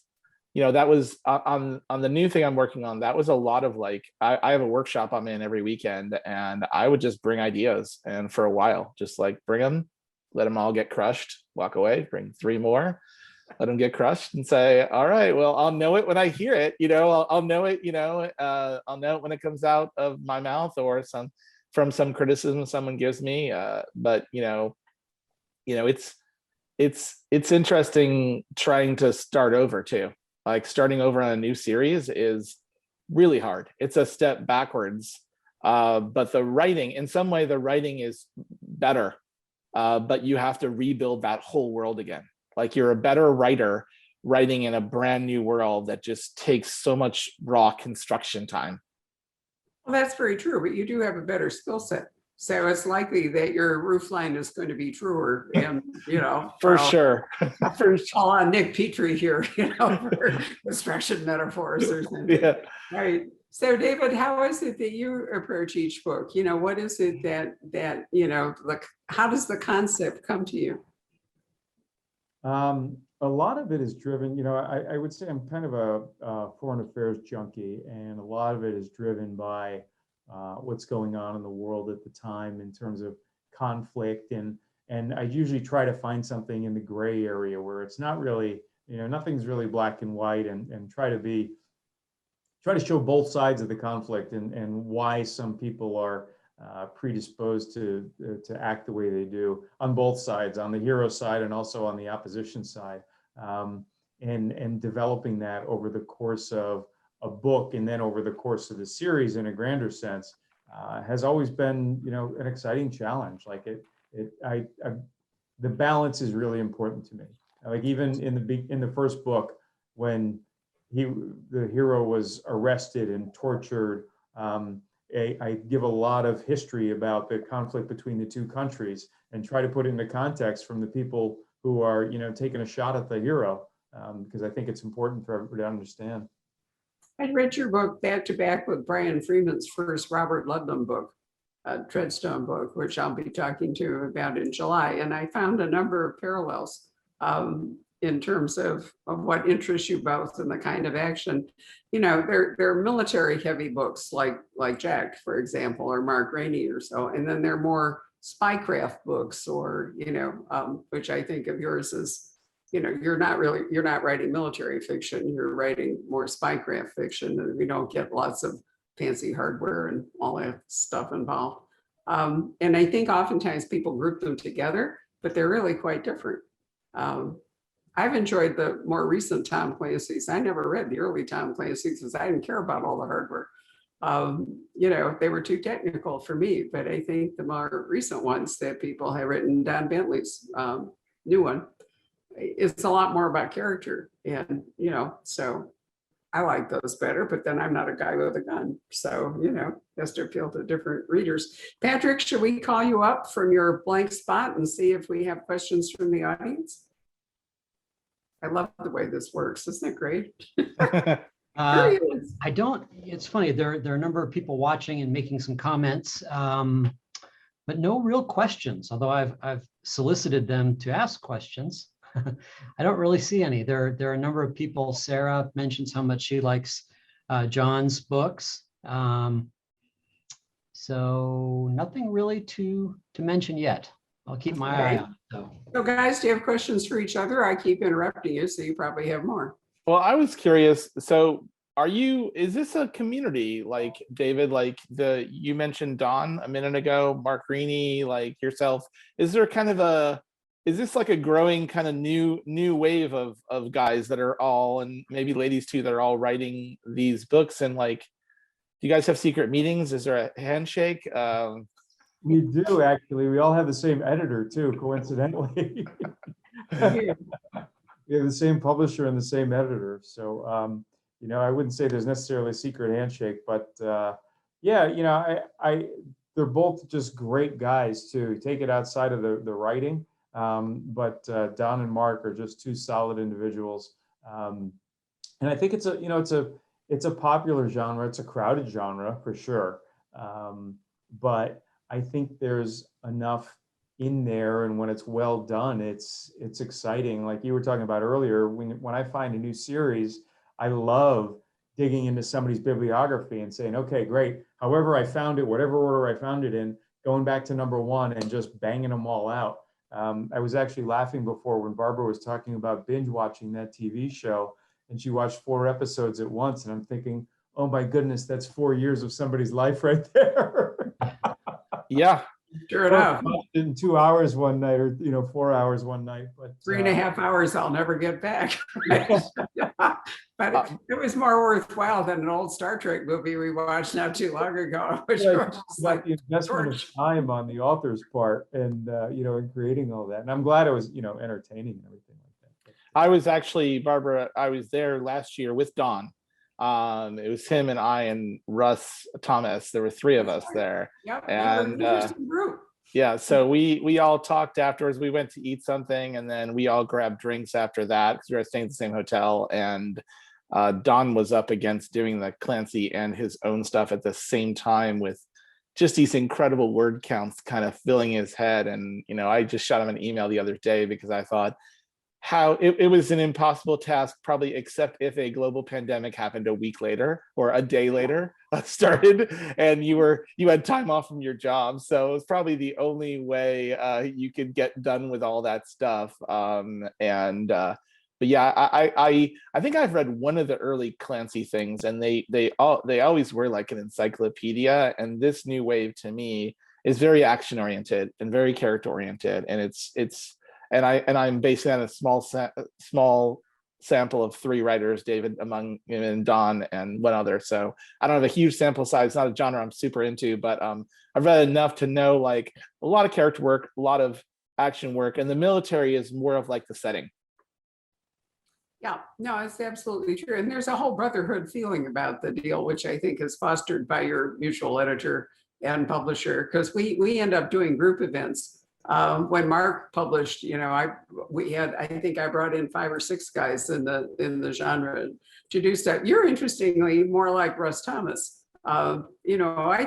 S2: that was on the new thing I'm working on. That was a lot of, like, I have a workshop I'm in every weekend, and I would just bring ideas, and for a while, just like bring them, let them all get crushed, walk away, bring 3 more, let them get crushed, and say, all right, well, I'll know it when I hear it. I'll know it. I'll know it when it comes out of my mouth, or from some criticism someone gives me. But it's interesting trying to start over too. Like, starting over on a new series is really hard. It's a step backwards. But the writing, in some way, the writing is better. But you have to rebuild that whole world again. Like, you're a better writer writing in a brand new world that just takes so much raw construction time.
S1: Well, that's very true, but you do have a better skill set. So it's likely that your roofline is going to be truer, and,
S2: For sure.
S1: For all on Nick Petrie here, for construction metaphors or something.
S2: Yeah.
S1: Right. So David, how is it that you approach each book? What is it that like, how does the concept come to you?
S3: A lot of it is driven, I would say I'm kind of a foreign affairs junkie, and a lot of it is driven by what's going on in the world at the time in terms of conflict, and I usually try to find something in the gray area where it's not really, nothing's really black and white, and try to show both sides of the conflict, and why some people are predisposed to act the way they do on both sides, on the hero side and also on the opposition side, and developing that over the course of a book, and then over the course of the series in a grander sense, has always been, an exciting challenge. Like, the balance is really important to me. Like, even in the first book, when the hero was arrested and tortured, I give a lot of history about the conflict between the 2 countries, and try to put it into context from the people who are, taking a shot at the hero, because I think it's important for everybody to understand.
S1: I read your book back to back with Brian Freeman's first Robert Ludlum book, Treadstone book, which I'll be talking to you about in July. And I found a number of parallels in terms of what interests you both and the kind of action. They're military heavy books like Jack, for example, or Mark Rainey or so. And then they're more spycraft books, or, which I think of yours as you're not writing military fiction, you're writing more spycraft fiction, and we don't get lots of fancy hardware and all that stuff involved. And I think oftentimes people group them together, but they're really quite different. I've enjoyed the more recent Tom Clancy's. I never read the early Tom Clancy's because I didn't care about all the hardware. They were too technical for me, but I think the more recent ones that people have written, Don Bentley's new one, it's a lot more about character. And, so I like those better, but then I'm not a guy with a gun. So, has to appeal to different readers. Patrick, should we call you up from your blank spot and see if we have questions from the audience? I love the way this works. Isn't it great?
S4: I don't, it's funny, there are a number of people watching and making some comments, but no real questions, although I've solicited them to ask questions. I don't really see any. There are a number of people. Sarah mentions how much she likes John's books. So nothing really to mention yet. I'll keep my eye on it.
S1: So guys, do you have questions for each other? I keep interrupting you, so you probably have more.
S2: Well, I was curious. So is this a community, like David, like you mentioned Don a minute ago, Mark Greaney, like yourself, is this like a growing kind of new wave of guys that are all, and maybe ladies too, that are all writing these books? And like, do you guys have secret meetings? Is there a handshake?
S3: We do, actually. We all have the same editor too, coincidentally. We have the same publisher and the same editor. So, I wouldn't say there's necessarily a secret handshake, but they're both just great guys to take it outside of the writing. But Don and Mark are just two solid individuals. And I think it's a popular genre. It's a crowded genre for sure. But I think there's enough in there, and when it's well done, it's exciting. Like you were talking about earlier, when I find a new series, I love digging into somebody's bibliography and saying, okay, great. However I found it, whatever order I found it in, going back to number one and just banging them all out. I was actually laughing before when Barbara was talking about binge watching that TV show, and she watched 4 episodes at once, and I'm thinking, oh my goodness, that's 4 years of somebody's life right there.
S2: Yeah.
S1: Sure enough.
S3: In 2 hours one night, or 4 hours one night, but
S1: 3.5 hours I'll never get back. But it was more worthwhile than an old Star Trek movie we watched not too long ago, which was
S3: like the investment of time on the author's part, and in creating all that. And I'm glad it was entertaining and everything like that.
S2: I was actually, Barbara, I was there last year with Don. It was him and I and Russ Thomas. There were 3 of us there.
S1: Yep.
S2: And yeah, so we all talked afterwards. We went to eat something, and then we all grabbed drinks after that because we were staying at the same hotel. And Don was up against doing the Clancy and his own stuff at the same time, with just these incredible word counts kind of filling his head. And I just shot him an email the other day because I thought how it was an impossible task, probably, except if a global pandemic happened a week later or a day later started, and you had time off from your job. So it was probably the only way you could get done with all that stuff. But yeah, I think I've read one of the early Clancy things, and they always were like an encyclopedia. And this new wave to me is very action oriented and very character oriented, and I'm basing that on a small sample of 3 writers, David among him and Don and one other. So I don't have a huge sample size. It's not a genre I'm super into, but I've read enough to know like a lot of character work, a lot of action work, and the military is more of like the setting.
S1: Yeah, no, it's absolutely true. And there's a whole brotherhood feeling about the deal, which I think is fostered by your mutual editor and publisher, because we end up doing group events. When Mark published, I think I brought in 5 or 6 guys in the genre to do stuff. You're interestingly more like Russ Thomas. I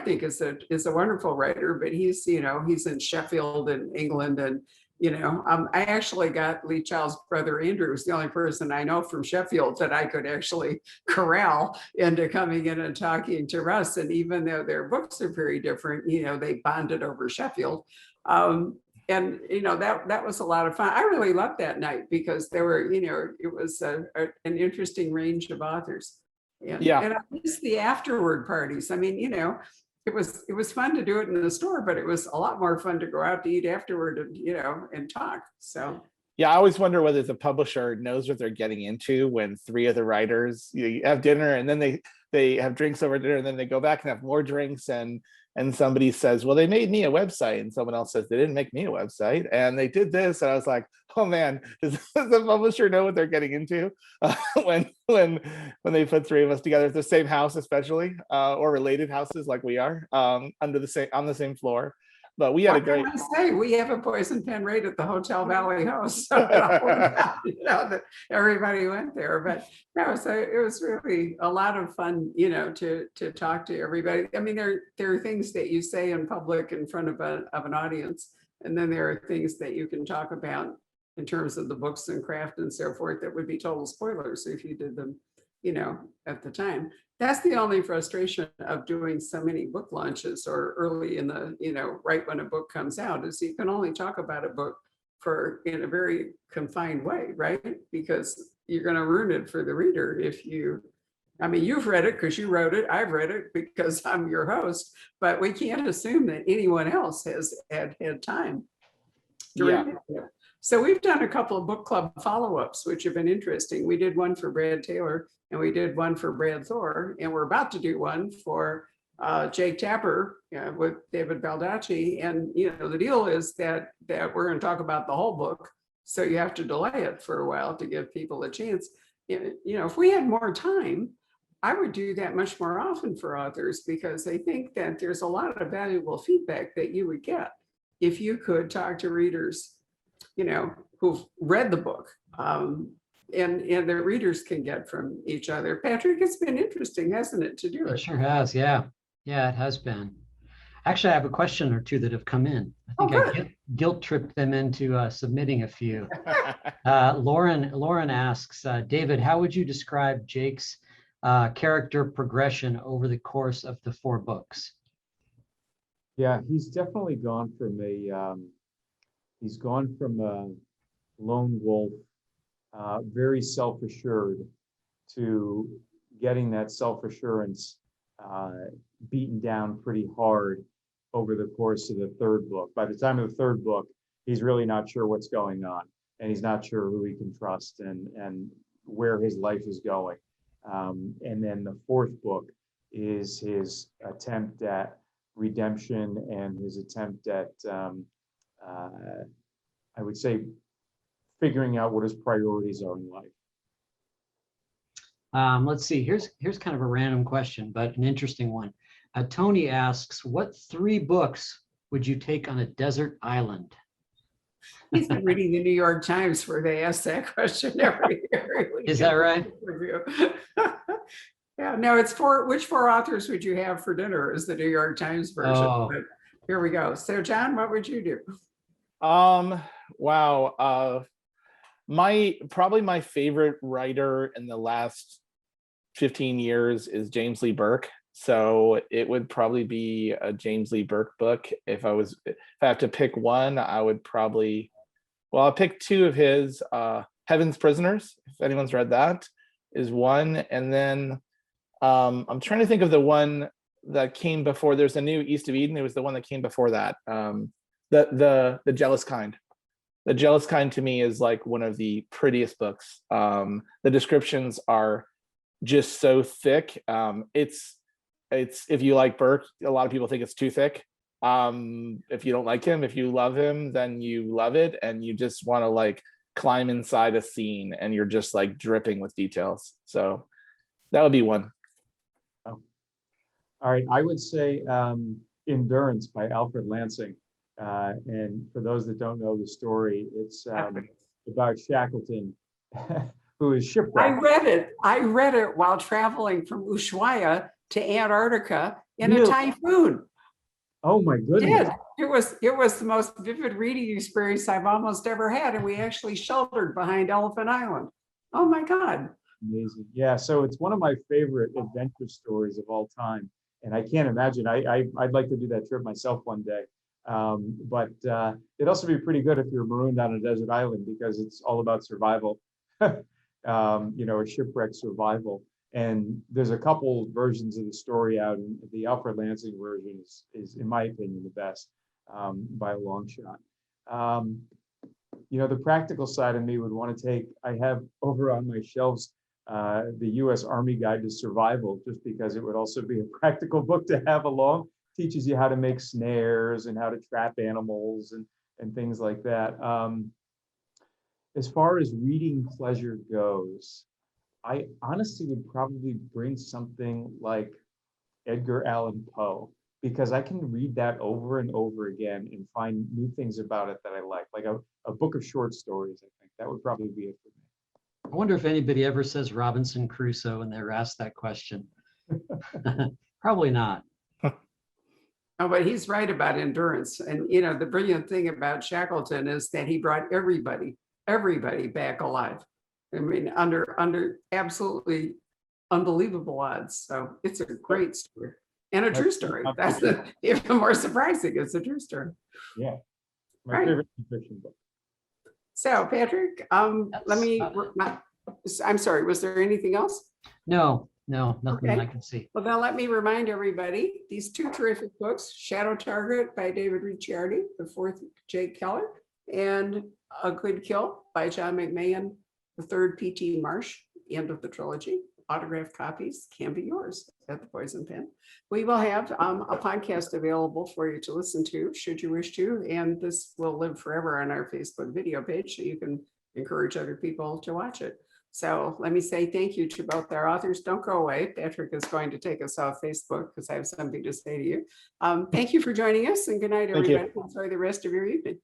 S1: think is a wonderful writer, but he's in Sheffield and England, and I actually got Lee Child's brother Andrew, who's the only person I know from Sheffield that I could actually corral into coming in and talking to Russ. And even though their books are very different, they bonded over Sheffield. and that was a lot of fun. I really loved that night because there were, it was an interesting range of authors. And I miss the afterward parties. I mean, it was fun to do it in the store, but it was a lot more fun to go out to eat afterward and, and talk. So
S2: yeah, I always wonder whether the publisher knows what they're getting into when three of the writers, you have dinner and then they have drinks over dinner and then they go back and have more drinks and somebody says, well, they made me a website, and someone else says they didn't make me a website and they did this, and I was like, oh man, does the publisher know what they're getting into when they put three of us together at the same house, especially or related houses like we are on the same floor. But we had a great.
S1: I say we have a poison pen right at the Hotel Valley House, so that everybody went there. But no, so it was really a lot of fun, to talk to everybody. I mean, there are things that you say in public in front of an audience, and then there are things that you can talk about in terms of the books and craft and so forth that would be total spoilers if you did them, at the time. That's the only frustration of doing so many book launches or early in the, right when a book comes out, is you can only talk about a book in a very confined way, right? Because you're going to ruin it for the reader if you've read it because you wrote it. I've read it because I'm your host, but we can't assume that anyone else has had time to read it. So we've done a couple of book club follow-ups, which have been interesting. We did one for Brad Taylor and we did one for Brad Thor, and we're about to do one for Jake Tapper with David Baldacci. And, the deal is that we're going to talk about the whole book. So you have to delay it for a while to give people a chance. If we had more time, I would do that much more often for authors, because I think that there's a lot of valuable feedback that you would get if you could talk to readers who've read the book, and the readers can get from each other. Patrick, it's been interesting, hasn't it, to do it?
S4: It sure has, yeah. Yeah, it has been. Actually, I have a question or two that have come in. I think I guilt tripped them into submitting a few. Lauren asks, David, how would you describe Jake's character progression over the course of the 4 books?
S3: Yeah, he's definitely gone from a lone wolf, very self-assured, to getting that self-assurance beaten down pretty hard over the course of the 3rd book. By the time of the 3rd book, he's really not sure what's going on, and he's not sure who he can trust and where his life is going. And then the 4th book is his attempt at redemption and his attempt at I would say figuring out what his priorities are in life.
S4: Let's see, here's kind of a random question, but an interesting one. Tony asks, what 3 books would you take on a desert island?
S1: He's been reading the New York Times where they ask that question every year.
S4: Is that right?
S1: Yeah, no, it's which 4 authors would you have for dinner is the New York Times version.
S4: Oh.
S1: But here we go. So John, what would you do?
S2: Wow. Probably my favorite writer in the last 15 years is James Lee Burke. So it would probably be a James Lee Burke book. If I have to pick one, I would probably, I'll pick 2 of his. Heaven's Prisoners, if anyone's read that, is one. And then I'm trying to think of the one that came before. There's a new East of Eden. It was the one that came before that. The Jealous Kind. The Jealous Kind to me is like one of the prettiest books. The descriptions are just so thick. It's if you like Burke, a lot of people think it's too thick. If you don't like him, if you love him, then you love it, and you just want to like climb inside a scene, and you're just like dripping with details. So that would be one.
S3: Oh. All right, I would say Endurance by Alfred Lansing. And for those that don't know the story, it's about Shackleton, who is shipwrecked.
S1: I read it while traveling from Ushuaia to Antarctica in a typhoon.
S3: Oh my goodness.
S1: It was the most vivid reading experience I've almost ever had. And we actually sheltered behind Elephant Island. Oh my God.
S3: Amazing. Yeah, so it's one of my favorite adventure stories of all time. And I can't imagine, I'd like to do that trip myself one day. But it'd also be pretty good if you're marooned on a desert island, because it's all about survival, a shipwreck survival. And there's a couple versions of the story out, and the Alfred Lansing version is in my opinion, the best by a long shot. The practical side of me would want to I have over on my shelves the U.S. Army Guide to Survival, just because it would also be a practical book to have along. Teaches you how to make snares and how to trap animals and things like that. As far as reading pleasure goes, I honestly would probably bring something like Edgar Allan Poe, because I can read that over and over again and find new things about it that I like a book of short stories. I think that would probably be it for me.
S4: I wonder if anybody ever says Robinson Crusoe when they're asked that question. Probably not.
S1: Oh, but he's right about endurance. And, the brilliant thing about Shackleton is that he brought everybody back alive. I mean, under absolutely unbelievable odds. So it's a great story and a true story. That's even more surprising. It's a true story.
S3: Yeah. My favorite fiction book.
S1: So Patrick, let me, I'm sorry, was there anything else?
S4: No, nothing
S1: Okay.
S4: I can see.
S1: Well, now let me remind everybody, these two terrific books, Shadow Target by David Ricciardi, the fourth Jake Keller, and A Good Kill by John McMahon, the third P.T. Marsh, end of the trilogy. Autographed copies can be yours at the Poison Pen. We will have a podcast available for you to listen to, should you wish to, and this will live forever on our Facebook video page, so you can encourage other people to watch it. So let me say thank you to both our authors. Don't go away. Patrick is going to take us off Facebook because I have something to say to you. Thank you for joining us, and good night, everybody. Enjoy the rest of your evening.